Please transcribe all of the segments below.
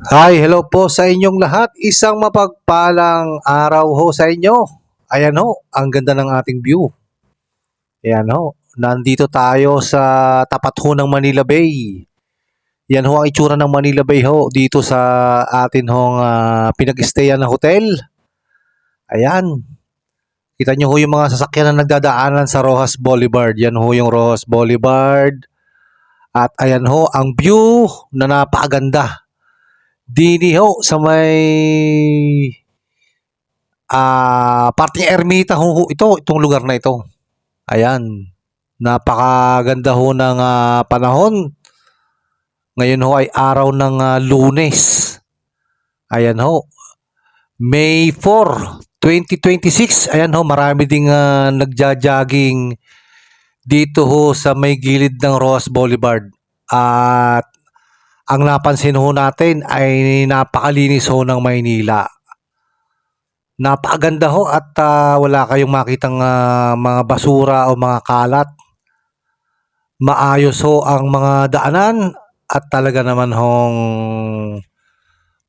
Hi, hello po sa inyong lahat. Isang mapagpalang araw ho sa inyo. Ayan ho, ang ganda ng ating view. Ayan ho, nandito tayo sa tapat ho ng Manila Bay. Yan ho ang itsura ng Manila Bay ho dito sa atin hong pinag-stayan na hotel. Ayan, kita nyo ho yung mga sasakyan na nagdadaanan sa Rojas Boulevard. Yan ho yung Rojas Boulevard. At ayan ho, ang view na napakaganda. Dini ho sa may parting ermita ho ito, itong lugar na ito. Ayan, napakaganda ho ng panahon. Ngayon ho ay araw ng Lunes. Ayan ho, May 4, 2026. Ayan ho, marami ding nagja-jogging dito ho sa may gilid ng Rojas Boulevard. At ang napansin ho natin ay napakalinis ho ng Maynila. Napakaganda ho at wala kayong makitang mga basura o mga kalat. Maayos ho ang mga daanan at talaga naman hong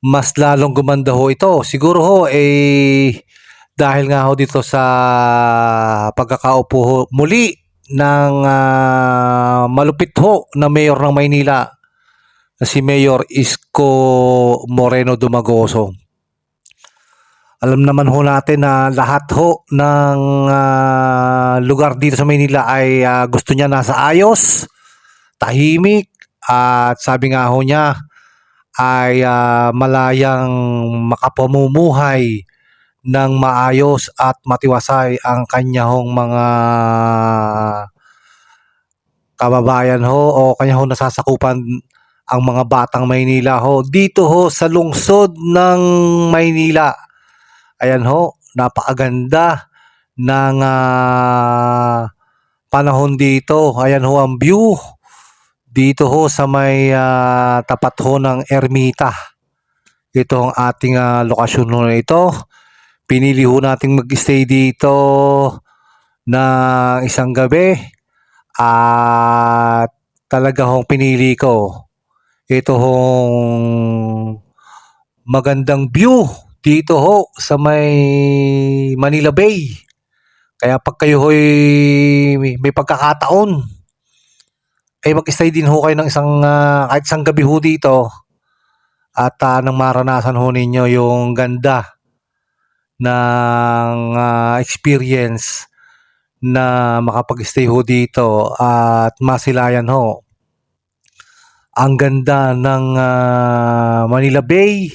mas lalong gumanda ho ito. Siguro ho dahil nga ho dito sa pagkakaupo ho muli ng malupit ho na mayor ng Maynila na si Mayor Isko Moreno Dumagoso. Alam naman ho natin na lahat ho ng lugar dito sa Maynila ay gusto niya nasa ayos, tahimik, at sabi nga ho niya ay malayang makapamumuhay ng maayos at matiwasay ang kanya hong mga kababayan ho o kanya ho nasasakupan ang mga batang Maynila ho dito ho sa lungsod ng Maynila. Ayan ho, napakaganda ng panahon dito. Ayan ho ang view dito ho sa may tapat ho ng Ermita. Ito ang ating lokasyon ho na ito. Pinili ho nating mag-stay dito na isang gabi at talaga hong pinili ko ito hong magandang view dito ho sa may Manila Bay. Kaya pag kayo ho'y may pagkakataon, ay mag-stay din ho kayo ng isang kahit isang gabi ho dito at nang maranasan ho ninyo yung ganda ng experience na makapag-stay ho dito at masilayan ho ang ganda ng Manila Bay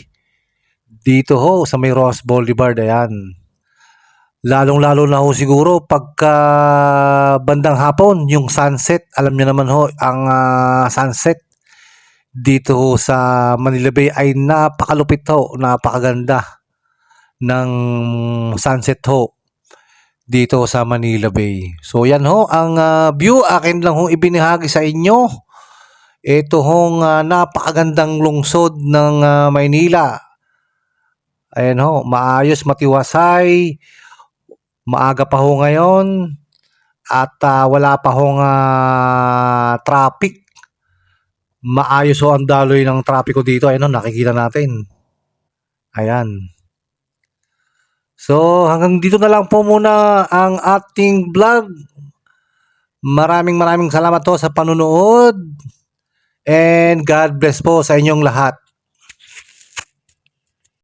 dito ho sa may Ross Boulevard. Ayan, lalong-lalo na ho siguro pagka bandang hapon, yung sunset. Alam niyo naman ho, ang sunset dito ho sa Manila Bay ay napakalupit ho, napakaganda ng sunset ho dito sa Manila Bay. So yan ho ang view akin lang ho ibinahagi sa inyo. Ito hong napakagandang lungsod ng Maynila. Ayan ho, maayos, matiwasay, maaga pa ho ngayon at wala pa hong traffic. Maayos ho ang daloy ng trapiko dito. Ayan ho, nakikita natin. Ayan. So hanggang dito na lang po muna ang ating vlog. Maraming salamat po sa panunood and God bless po sa inyong lahat.